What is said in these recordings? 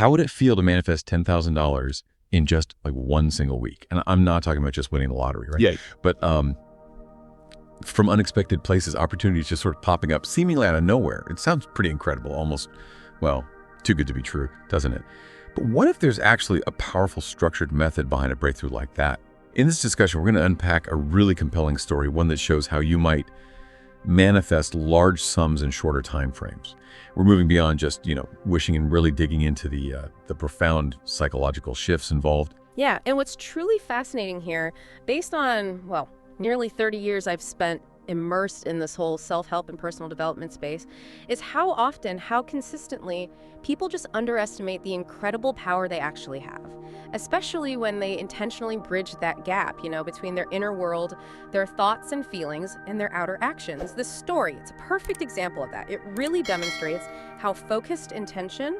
how would it feel to manifest $10,000 in just like one single week? And I'm not talking about just winning the lottery, right? Yeah. But from unexpected places, opportunities just sort of popping up seemingly out of nowhere. It sounds pretty incredible, almost, well, too good to be true, doesn't it? But what if there's actually a powerful structured method behind a breakthrough like that? In this discussion, we're going to unpack a really compelling story, one that shows how you might manifest large sums in shorter time frames. We're moving beyond just, wishing and really digging into the profound psychological shifts involved. Yeah, and what's truly fascinating here, based on, well, nearly 30 years I've spent immersed in this whole self-help and personal development space, is how often, how consistently people just underestimate the incredible power they actually have, especially when they intentionally bridge that gap, between their inner world, their thoughts and feelings, and their outer actions. This story, it's a perfect example of that. It really demonstrates how focused intention,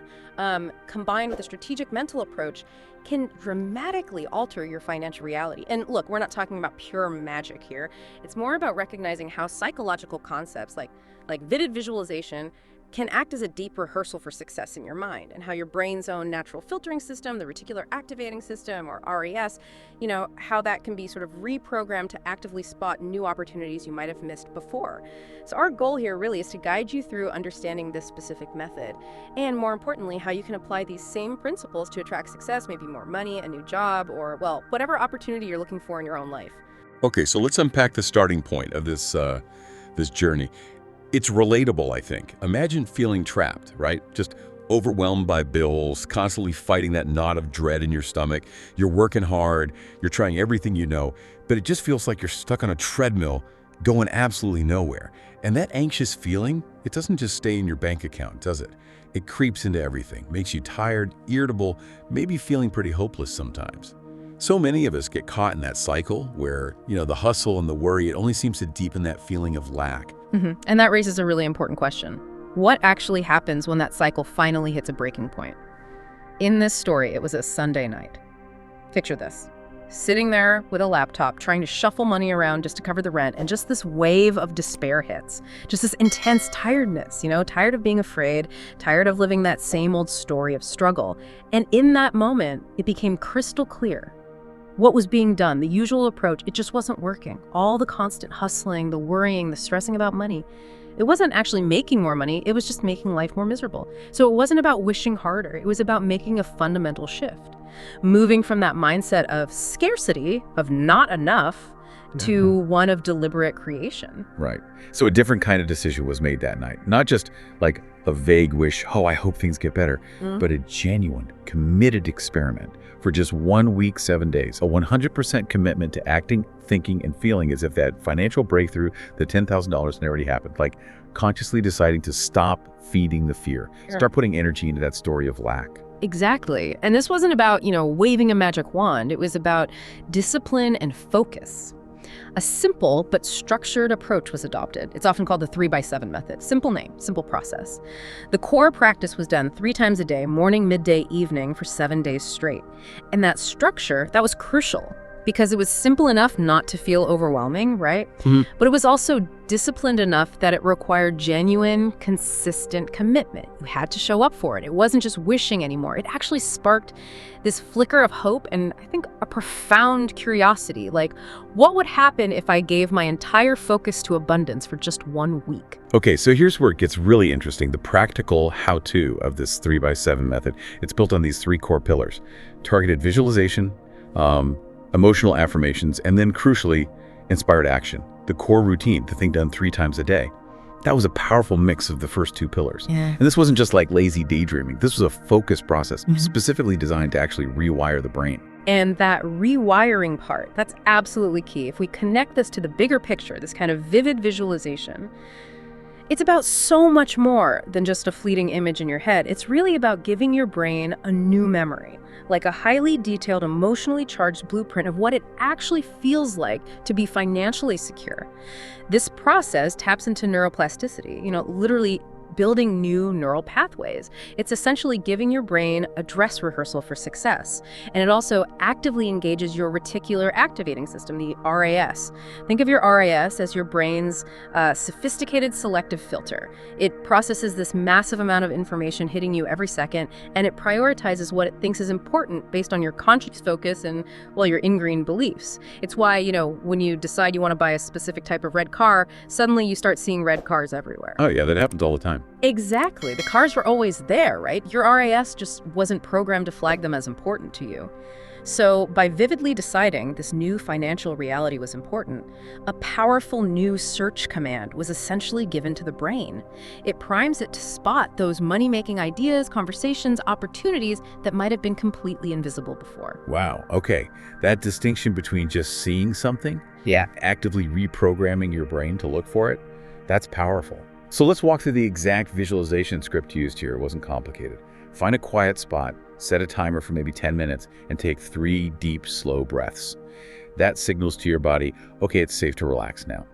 combined with a strategic mental approach, can dramatically alter your financial reality. And look, we're not talking about pure magic here. It's more about recognizing how psychological concepts like vivid visualization can act as a deep rehearsal for success in your mind, and how your brain's own natural filtering system, the reticular activating system, or RAS, how that can be sort of reprogrammed to actively spot new opportunities you might have missed before. So our goal here really is to guide you through understanding this specific method, and more importantly, how you can apply these same principles to attract success, maybe more money, a new job, or, well, whatever opportunity you're looking for in your own life. Okay, so let's unpack the starting point of this journey. It's relatable, I think. Imagine feeling trapped, right? Just overwhelmed by bills, constantly fighting that knot of dread in your stomach. You're working hard, you're trying everything you know, but it just feels like you're stuck on a treadmill going absolutely nowhere. And that anxious feeling, it doesn't just stay in your bank account, does it? It creeps into everything, makes you tired, irritable, maybe feeling pretty hopeless sometimes. So many of us get caught in that cycle where, the hustle and the worry, it only seems to deepen that feeling of lack. And that raises a really important question. What actually happens when that cycle finally hits a breaking point? In this story, it was a Sunday night. Picture this. Sitting there with a laptop, trying to shuffle money around just to cover the rent, and just this wave of despair hits. Just this intense tiredness, tired of being afraid, tired of living that same old story of struggle. And in that moment, it became crystal clear. What was being done, the usual approach, it just wasn't working. All the constant hustling, the worrying, the stressing about money, it wasn't actually making more money, it was just making life more miserable. So it wasn't about wishing harder, it was about making a fundamental shift. Moving from that mindset of scarcity, of not enough, to one of deliberate creation. Right. So a different kind of decision was made that night. Not just like a vague wish, I hope things get better, but a genuine, committed experiment for just 1 week, 7 days. A 100% commitment to acting, thinking, and feeling as if that financial breakthrough, the $10,000 had already happened. Like consciously deciding to stop feeding the fear. Sure. Start putting energy into that story of lack. Exactly. And this wasn't about, waving a magic wand. It was about discipline and focus. A simple but structured approach was adopted. It's often called the 3x7 method. Simple name, simple process. The core practice was done 3 times a day, morning, midday, evening, for 7 days straight. And that structure, that was crucial because it was simple enough not to feel overwhelming, right? But it was also disciplined enough that it required genuine, consistent commitment. You had to show up for it. It wasn't just wishing anymore. It actually sparked this flicker of hope and I think a profound curiosity, like what would happen if I gave my entire focus to abundance for just 1 week? Okay, so here's where it gets really interesting. The practical how-to of this 3x7 method. It's built on these 3 core pillars: targeted visualization, emotional affirmations, and then crucially, inspired action. The core routine, the thing done 3 times a day. That was a powerful mix of the first 2 pillars. Yeah. And this wasn't just like lazy daydreaming. This was a focused process specifically designed to actually rewire the brain. And that rewiring part, that's absolutely key. If we connect this to the bigger picture, this kind of vivid visualization, it's about so much more than just a fleeting image in your head. It's really about giving your brain a new memory, like a highly detailed, emotionally charged blueprint of what it actually feels like to be financially secure. This process taps into neuroplasticity, literally building new neural pathways. It's essentially giving your brain a dress rehearsal for success. And it also actively engages your reticular activating system, the RAS. Think of your RAS as your brain's sophisticated selective filter. It processes this massive amount of information hitting you every second, and it prioritizes what it thinks is important based on your conscious focus and, well, your ingrained beliefs. It's why, when you decide you want to buy a specific type of red car, suddenly you start seeing red cars everywhere. Oh yeah, that happens all the time. Exactly. The cars were always there, right? Your RAS just wasn't programmed to flag them as important to you. So by vividly deciding this new financial reality was important, a powerful new search command was essentially given to the brain. It primes it to spot those money-making ideas, conversations, opportunities that might have been completely invisible before. Wow, okay. That distinction between just seeing something, actively reprogramming your brain to look for it, that's powerful. So let's walk through the exact visualization script used here. It wasn't complicated. Find a quiet spot, set a timer for maybe 10 minutes, and take 3 deep, slow breaths. That signals to your body, okay, it's safe to relax now.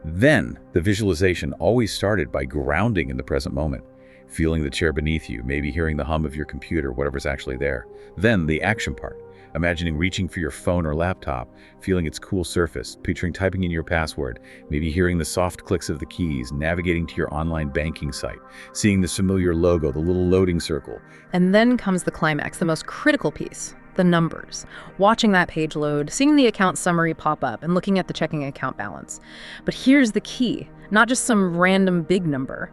Then, the visualization always started by grounding in the present moment, feeling the chair beneath you, maybe hearing the hum of your computer, whatever's actually there. Then, the action part. Imagining reaching for your phone or laptop, feeling its cool surface, picturing typing in your password, maybe hearing the soft clicks of the keys, navigating to your online banking site, seeing the familiar logo, the little loading circle. And then comes the climax, the most critical piece, the numbers. Watching that page load, seeing the account summary pop up, and looking at the checking account balance. But here's the key, not just some random big number.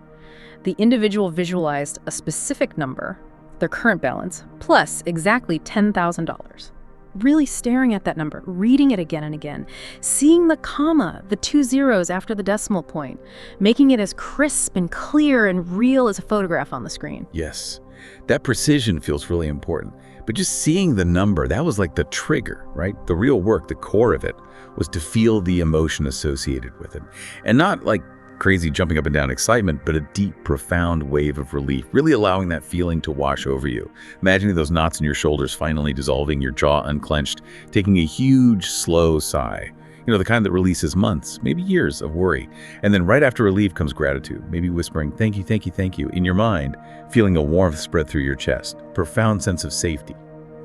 The individual visualized a specific number, their current balance, plus exactly $10,000. Really staring at that number, reading it again and again, seeing the comma, the 2 zeros after the decimal point, making it as crisp and clear and real as a photograph on the screen. Yes, that precision feels really important. But just seeing the number, that was like the trigger, right? The real work, the core of it, was to feel the emotion associated with it. And not like crazy jumping up and down excitement, but a deep, profound wave of relief, really allowing that feeling to wash over you. Imagining those knots in your shoulders finally dissolving, your jaw unclenched, taking a huge, slow sigh. The kind that releases months, maybe years of worry. And then right after relief comes gratitude, maybe whispering, thank you, thank you, thank you, in your mind, feeling a warmth spread through your chest, profound sense of safety,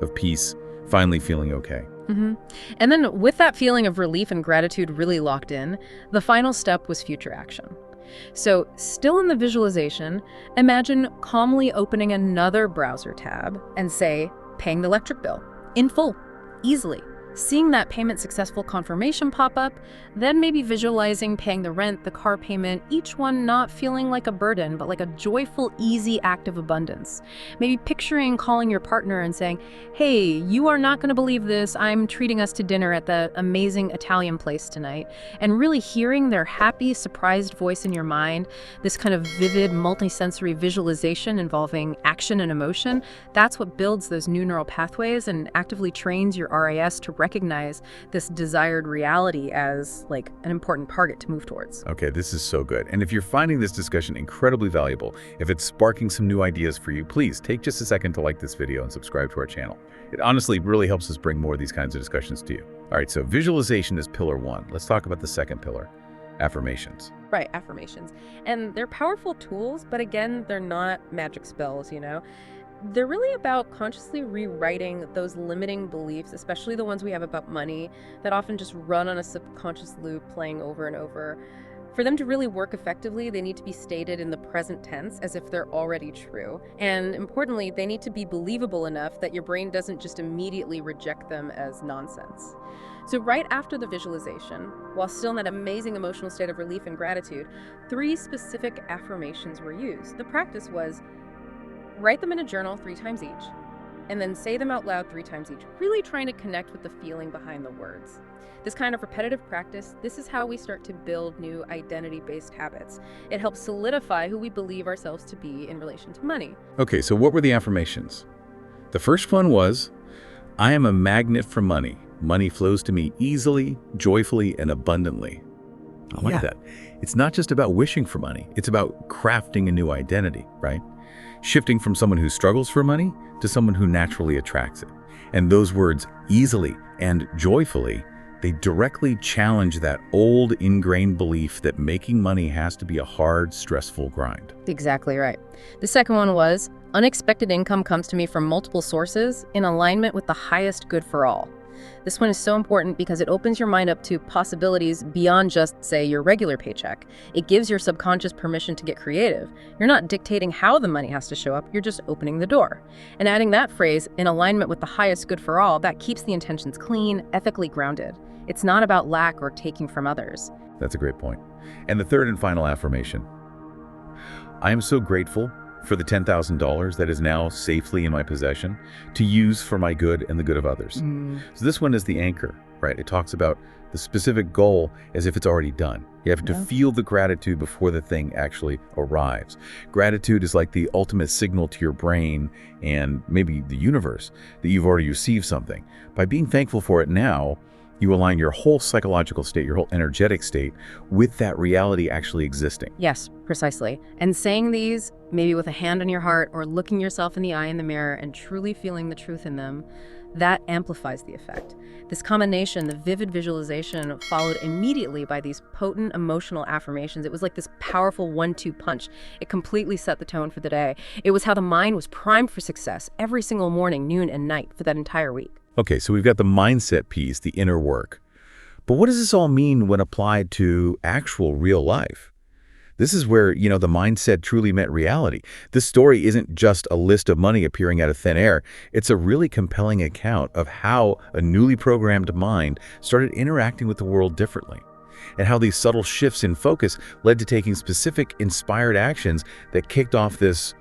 of peace, finally feeling okay. And then with that feeling of relief and gratitude really locked in, the final step was future action. So still in the visualization, imagine calmly opening another browser tab and say, paying the electric bill in full, easily. Seeing that payment successful confirmation pop up, then maybe visualizing paying the rent, the car payment, each one not feeling like a burden, but like a joyful, easy act of abundance. Maybe picturing calling your partner and saying, hey, you are not going to believe this, I'm treating us to dinner at the amazing Italian place tonight. And really hearing their happy, surprised voice in your mind, this kind of vivid, multisensory visualization involving action and emotion, that's what builds those new neural pathways and actively trains your RAS to recognize this desired reality as like an important target to move towards. Okay, this is so good. And if you're finding this discussion incredibly valuable, if it's sparking some new ideas for you, please take just a second to like this video and subscribe to our channel. It honestly really helps us bring more of these kinds of discussions to you. All right, so visualization is pillar 1. Let's talk about the second pillar, affirmations. Right, affirmations. And they're powerful tools, but again, they're not magic spells, They're really about consciously rewriting those limiting beliefs, especially the ones we have about money, that often just run on a subconscious loop playing over and over. For them to really work effectively, they need to be stated in the present tense as if they're already true. And importantly, they need to be believable enough that your brain doesn't just immediately reject them as nonsense. So right after the visualization, while still in that amazing emotional state of relief and gratitude, 3 specific affirmations were used. The practice was, write them in a journal 3 times each, and then say them out loud 3 times each, really trying to connect with the feeling behind the words. This kind of repetitive practice, this is how we start to build new identity-based habits. It helps solidify who we believe ourselves to be in relation to money. Okay, so what were the affirmations? The first one was, I am a magnet for money. Money flows to me easily, joyfully, and abundantly. I like that. It's not just about wishing for money. It's about crafting a new identity, right? Shifting from someone who struggles for money to someone who naturally attracts it. And those words, easily and joyfully, They directly challenge that old ingrained belief that making money has to be a hard, stressful grind. Exactly right. The second one was, unexpected income comes to me from multiple sources in alignment with the highest good for all. This one is so important because it opens your mind up to possibilities beyond just, say, your regular paycheck. It gives your subconscious permission to get creative. You're not dictating how the money has to show up, you're just opening the door. And adding that phrase, in alignment with the highest good for all, that keeps the intentions clean, ethically grounded. It's not about lack or taking from others. That's a great point. And the third and final affirmation. I am so grateful for the $10,000 that is now safely in my possession to use for my good and the good of others. So this one is the anchor, right? It talks about the specific goal as if it's already done. You have to feel the gratitude before the thing actually arrives. Gratitude is like the ultimate signal to your brain and maybe the universe that you've already received something. By being thankful for it now, you align your whole psychological state, your whole energetic state, with that reality actually existing. Yes, precisely. And saying these, maybe with a hand on your heart or looking yourself in the eye in the mirror and truly feeling the truth in them, that amplifies the effect. This combination, the vivid visualization, followed immediately by these potent emotional affirmations. It was like this powerful 1-2 punch. It completely set the tone for the day. It was how the mind was primed for success every single morning, noon, and night for that entire week. Okay, so we've got the mindset piece, the inner work. But what does this all mean when applied to actual real life? This is where, the mindset truly met reality. This story isn't just a list of money appearing out of thin air. It's a really compelling account of how a newly programmed mind started interacting with the world differently, and how these subtle shifts in focus led to taking specific inspired actions that kicked off this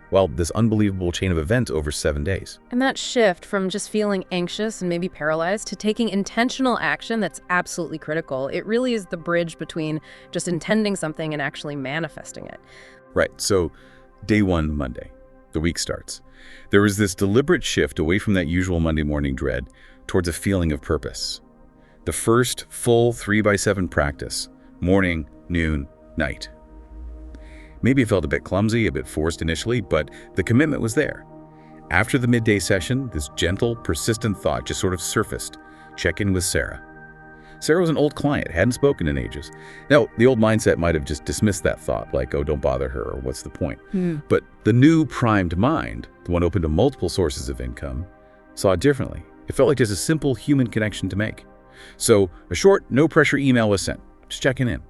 unbelievable chain of events over 7 days. And that shift from just feeling anxious and maybe paralyzed to taking intentional action, that's absolutely critical. It really is the bridge between just intending something and actually manifesting it. Right, so day one, Monday, the week starts. There was this deliberate shift away from that usual Monday morning dread towards a feeling of purpose. The first full 3x7 practice, morning, noon, night. Maybe it felt a bit clumsy, a bit forced initially, but the commitment was there. After the midday session, this gentle, persistent thought just sort of surfaced. Check in with Sarah. Sarah was an old client, hadn't spoken in ages. Now, the old mindset might have just dismissed that thought, like, oh, don't bother her, or what's the point? But the new primed mind, the one open to multiple sources of income, saw it differently. It felt like just a simple human connection to make. So a short, no-pressure email was sent, just checking in.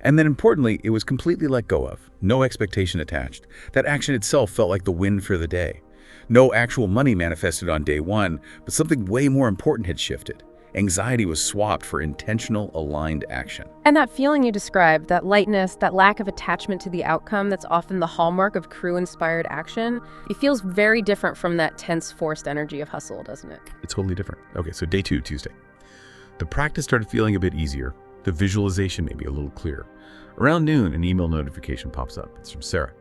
And then importantly, it was completely let go of, no expectation attached. That action itself felt like the win for the day. No actual money manifested on day one, but something way more important had shifted. Anxiety was swapped for intentional, aligned action. And that feeling you described, that lightness, that lack of attachment to the outcome that's often the hallmark of crew-inspired action, it feels very different from that tense, forced energy of hustle, doesn't it? It's totally different. Okay, so day 2, Tuesday. The practice started feeling a bit easier. The visualization may be a little clearer. Around noon, an email notification pops up. It's from Sarah.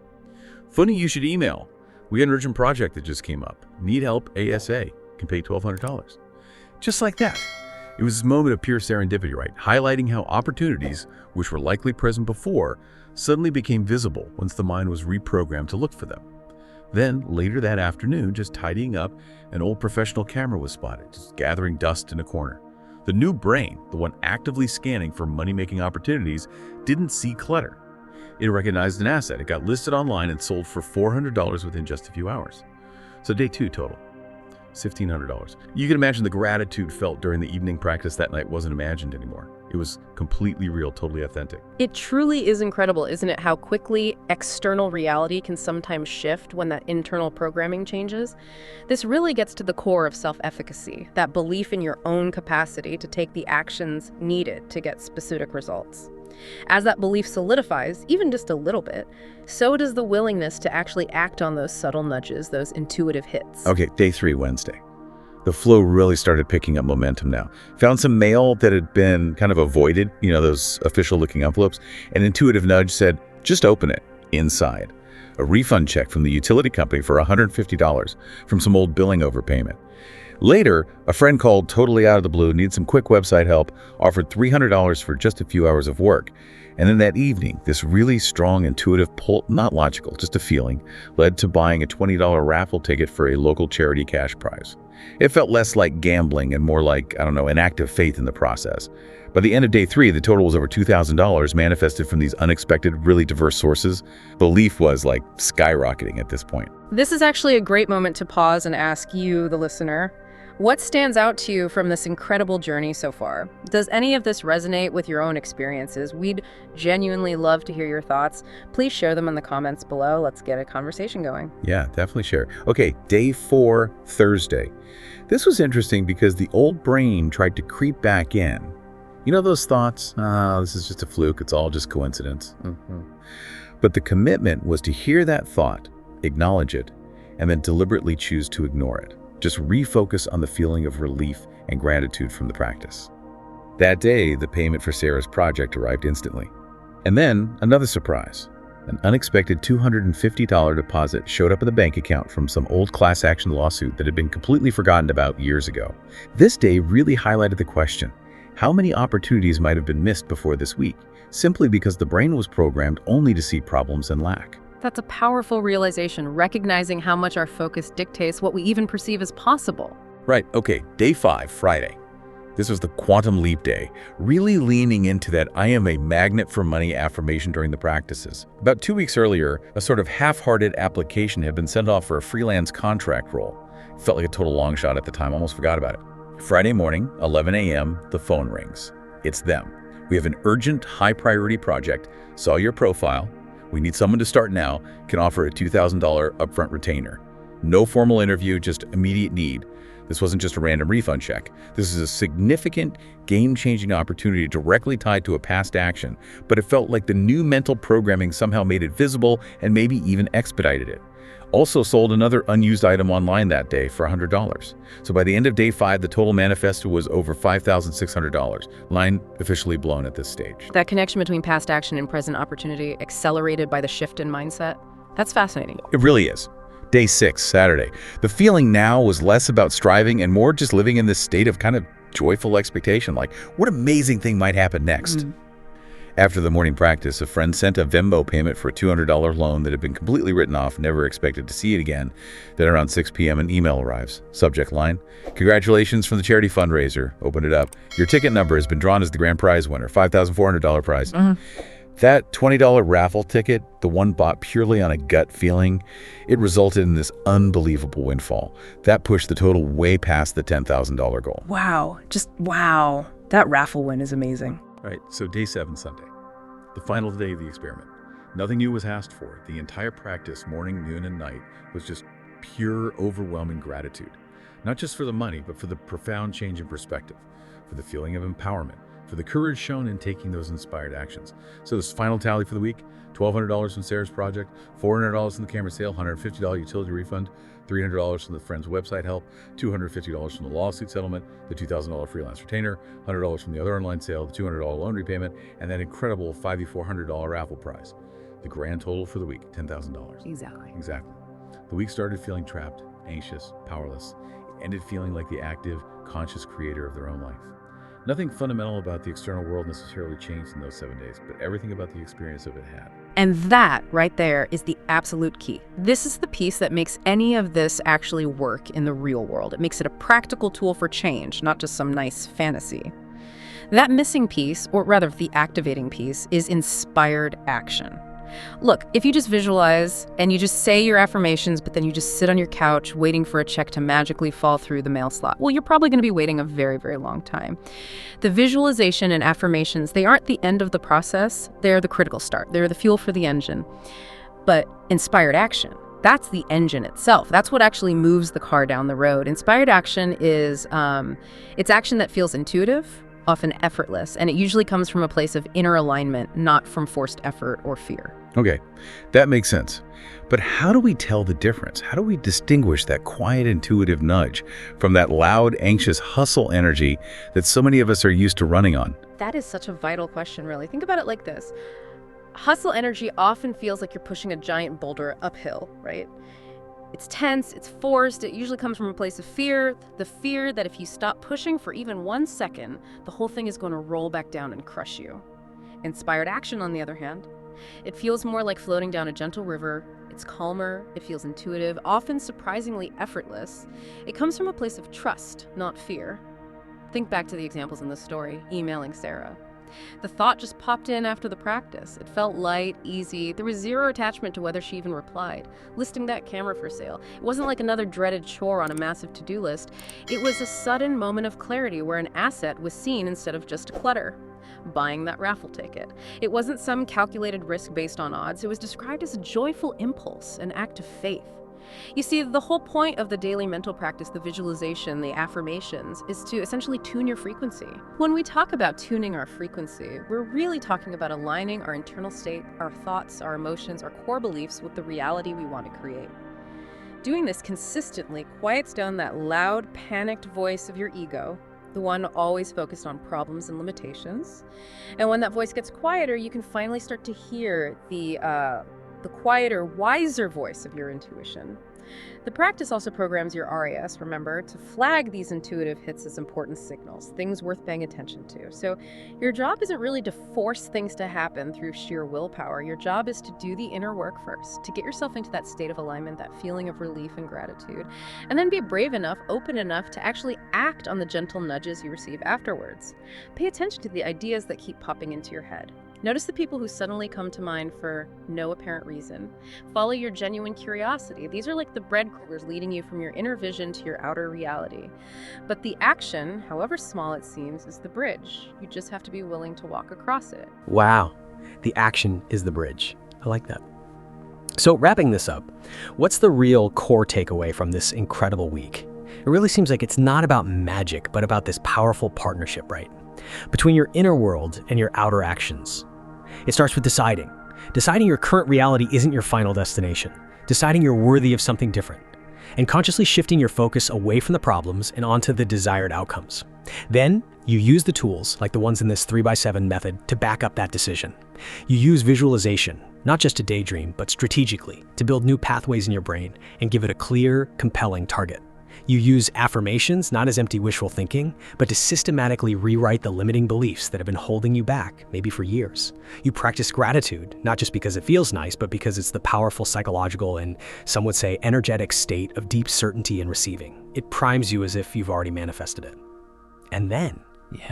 Funny you should email. We had an urgent project that just came up. Need help ASA. Can pay $1,200. Just like that. It was this moment of pure serendipity, right? Highlighting how opportunities, which were likely present before, suddenly became visible once the mind was reprogrammed to look for them. Then, later that afternoon, just tidying up, an old professional camera was spotted, just gathering dust in a corner. The new brain, the one actively scanning for money-making opportunities, didn't see clutter. It recognized an asset. It got listed online and sold for $400 within just a few hours. So day 2 total, $1,500. You can imagine the gratitude felt during the evening practice that night wasn't imagined anymore. It was completely real, totally authentic. It truly is incredible, isn't it, how quickly external reality can sometimes shift when that internal programming changes? This really gets to the core of self-efficacy, that belief in your own capacity to take the actions needed to get specific results. As that belief solidifies, even just a little bit, so does the willingness to actually act on those subtle nudges, those intuitive hits. Okay, day 3, Wednesday. The flow really started picking up momentum now. Found some mail that had been kind of avoided, those official-looking envelopes. An intuitive nudge said, just open it. Inside, a refund check from the utility company for $150 from some old billing overpayment. Later, a friend called totally out of the blue, needed some quick website help, offered $300 for just a few hours of work. And then that evening, this really strong intuitive pull, not logical, just a feeling, led to buying a $20 raffle ticket for a local charity cash prize. It felt less like gambling and more like, I don't know, an act of faith in the process. By the end of day 3, the total was over $2,000 manifested from these unexpected, really diverse sources. Belief was like skyrocketing at this point. This is actually a great moment to pause and ask you, the listener, what stands out to you from this incredible journey so far? Does any of this resonate with your own experiences? We'd genuinely love to hear your thoughts. Please share them in the comments below. Let's get a conversation going. Yeah, definitely share. Okay, day 4, Thursday. This was interesting because the old brain tried to creep back in. You know those thoughts? This is just a fluke. It's all just coincidence. But the commitment was to hear that thought, acknowledge it, and then deliberately choose to ignore it. Just refocus on the feeling of relief and gratitude from the practice. That day, the payment for Sarah's project arrived instantly. And then, another surprise. An unexpected $250 deposit showed up in the bank account from some old class action lawsuit that had been completely forgotten about years ago. This day really highlighted the question, how many opportunities might have been missed before this week, simply because the brain was programmed only to see problems and lack? That's a powerful realization, recognizing how much our focus dictates what we even perceive as possible. Right, okay, day 5, Friday. This was the quantum leap day, really leaning into that I am a magnet for money affirmation during the practices. About 2 weeks earlier, a sort of half-hearted application had been sent off for a freelance contract role. It felt like a total long shot at the time, almost forgot about it. Friday morning, 11 a.m., the phone rings. It's them. We have an urgent, high-priority project, saw your profile. We need someone to start now, can offer a $2,000 upfront retainer. No formal interview, just immediate need. This wasn't just a random refund check. This is a significant, game-changing opportunity directly tied to a past action, but it felt like the new mental programming somehow made it visible and maybe even expedited it. Also sold another unused item online that day for $100. So by the end of day 5, the total manifested was over $5,600. Line officially blown at this stage. That connection between past action and present opportunity accelerated by the shift in mindset, that's fascinating. It really is. Day 6, Saturday. The feeling now was less about striving and more just living in this state of kind of joyful expectation, like what amazing thing might happen next. After the morning practice, a friend sent a Venmo payment for a $200 loan that had been completely written off, never expected to see it again. Then around 6 p.m. an email arrives. Subject line, congratulations from the charity fundraiser. Open it up. Your ticket number has been drawn as the grand prize winner, $5,400 prize. That $20 raffle ticket, the one bought purely on a gut feeling, it resulted in this unbelievable windfall. That pushed the total way past the $10,000 goal. Wow. Just wow. That raffle win is amazing. All right, so day 7, Sunday. The final day of the experiment. Nothing new was asked for. The entire practice, morning, noon, and night, was just pure, overwhelming gratitude. Not just for the money, but for the profound change in perspective, for the feeling of empowerment, for the courage shown in taking those inspired actions. So this final tally for the week, $1,200 from Sarah's project, $400 from the camera sale, $150 utility refund, $300 from the friend's website help, $250 from the lawsuit settlement, the $2,000 freelance retainer, $100 from the other online sale, the $200 loan repayment, and that incredible $5,400 raffle prize. The grand total for the week, $10,000. Exactly. The week started feeling trapped, anxious, powerless. It ended feeling like the active, conscious creator of their own life. Nothing fundamental about the external world necessarily changed in those 7 days, but everything about the experience of it had. And that right there is the absolute key. This is the piece that makes any of this actually work in the real world. It makes it a practical tool for change, not just some nice fantasy. That missing piece, or rather the activating piece, is inspired action. Look, if you just visualize and you just say your affirmations, but then you just sit on your couch waiting for a check to magically fall through the mail slot, well, you're probably going to be waiting a very, very long time. The visualization and affirmations, they aren't the end of the process. They're the critical start. They're the fuel for the engine. But inspired action, that's the engine itself. That's what actually moves the car down the road. Inspired action is, it's action that feels intuitive, often effortless, and it usually comes from a place of inner alignment, not from forced effort or fear. Okay, that makes sense. But how do we tell the difference? How do we distinguish that quiet, intuitive nudge from that loud, anxious hustle energy that so many of us are used to running on? That is such a vital question, really. Think about it like this. Hustle energy often feels like you're pushing a giant boulder uphill, right? It's tense, it's forced, it usually comes from a place of fear, the fear that if you stop pushing for even 1 second, the whole thing is going to roll back down and crush you. Inspired action, on the other hand, it feels more like floating down a gentle river. It's calmer, it feels intuitive, often surprisingly effortless. It comes from a place of trust, not fear. Think back to the examples in the story, emailing Sarah. The thought just popped in after the practice. It felt light, easy. There was zero attachment to whether she even replied. Listing that camera for sale. It wasn't like another dreaded chore on a massive to-do list. It was a sudden moment of clarity where an asset was seen instead of just clutter. Buying that raffle ticket. It wasn't some calculated risk based on odds. It was described as a joyful impulse, an act of faith. You see, the whole point of the daily mental practice, the visualization, the affirmations, is to essentially tune your frequency. When we talk about tuning our frequency, we're really talking about aligning our internal state, our thoughts, our emotions, our core beliefs with the reality we want to create. Doing this consistently quiets down that loud, panicked voice of your ego, the one always focused on problems and limitations. And when that voice gets quieter, you can finally start to hear the quieter, wiser voice of your intuition. The practice also programs your RAS, remember, to flag these intuitive hits as important signals, things worth paying attention to. So your job isn't really to force things to happen through sheer willpower. Your job is to do the inner work first, to get yourself into that state of alignment, that feeling of relief and gratitude, and then be brave enough, open enough to actually act on the gentle nudges you receive afterwards. Pay attention to the ideas that keep popping into your head. Notice the people who suddenly come to mind for no apparent reason. Follow your genuine curiosity. These are like the breadcrumbs leading you from your inner vision to your outer reality. But the action, however small it seems, is the bridge. You just have to be willing to walk across it. Wow, the action is the bridge. I like that. So wrapping this up, what's the real core takeaway from this incredible week? It really seems like it's not about magic, but about this powerful partnership, right? Between your inner world and your outer actions. It starts with deciding. Deciding your current reality isn't your final destination. Deciding you're worthy of something different. And consciously shifting your focus away from the problems and onto the desired outcomes. Then, you use the tools, like the ones in this 3x7 method, to back up that decision. You use visualization, not just to daydream, but strategically, to build new pathways in your brain and give it a clear, compelling target. You use affirmations not as empty wishful thinking, but to systematically rewrite the limiting beliefs that have been holding you back, maybe for years. You practice gratitude, not just because it feels nice, but because it's the powerful psychological and, some would say, energetic state of deep certainty in receiving. It primes you as if you've already manifested it. And then,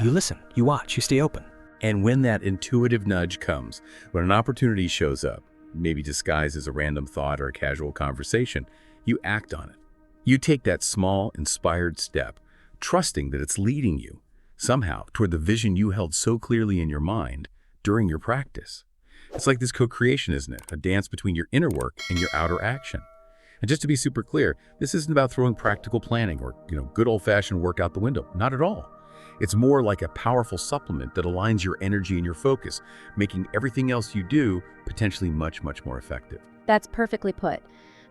you listen, you watch, you stay open. And when that intuitive nudge comes, when an opportunity shows up, maybe disguised as a random thought or a casual conversation, you act on it. You take that small, inspired step, trusting that it's leading you, somehow, toward the vision you held so clearly in your mind during your practice. It's like this co-creation, isn't it? A dance between your inner work and your outer action. And just to be super clear, this isn't about throwing practical planning or, good old-fashioned work out the window. Not at all. It's more like a powerful supplement that aligns your energy and your focus, making everything else you do potentially much, much more effective. That's perfectly put.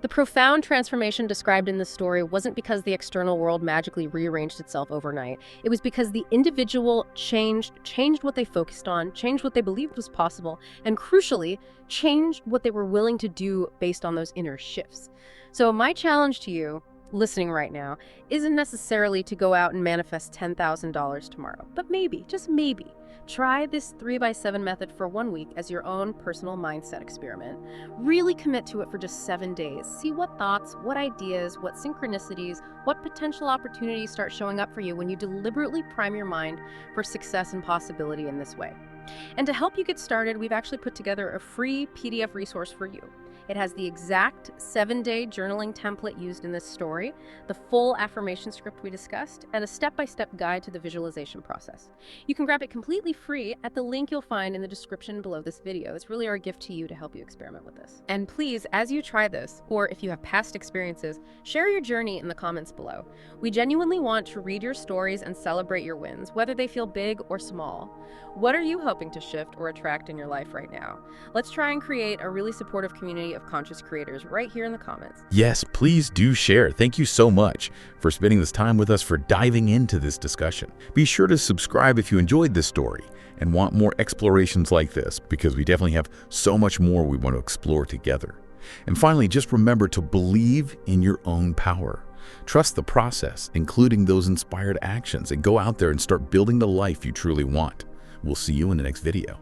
The profound transformation described in this story wasn't because the external world magically rearranged itself overnight. It was because the individual changed what they focused on, changed what they believed was possible, and crucially, changed what they were willing to do based on those inner shifts. So my challenge to you, listening right now, isn't necessarily to go out and manifest $10,000 tomorrow, but maybe, just maybe, try this 3x7 method for 1 week as your own personal mindset experiment. Really commit to it for just 7 days. See what thoughts, what ideas, what synchronicities, what potential opportunities start showing up for you when you deliberately prime your mind for success and possibility in this way. And to help you get started, we've actually put together a free PDF resource for you. It has the exact 7-day journaling template used in this story, the full affirmation script we discussed, and a step-by-step guide to the visualization process. You can grab it completely free at the link you'll find in the description below this video. It's really our gift to you to help you experiment with this. And please, as you try this, or if you have past experiences, share your journey in the comments below. We genuinely want to read your stories and celebrate your wins, whether they feel big or small. What are you hoping to shift or attract in your life right now? Let's try and create a really supportive community of conscious creators right here in the comments. Yes, please do share. Thank you so much for spending this time with us, for diving into this discussion. Be sure to subscribe if you enjoyed this story and want more explorations like this, because we definitely have so much more we want to explore together. And finally, just remember to believe in your own power. Trust the process, including those inspired actions, and go out there and start building the life you truly want. We'll see you in the next video.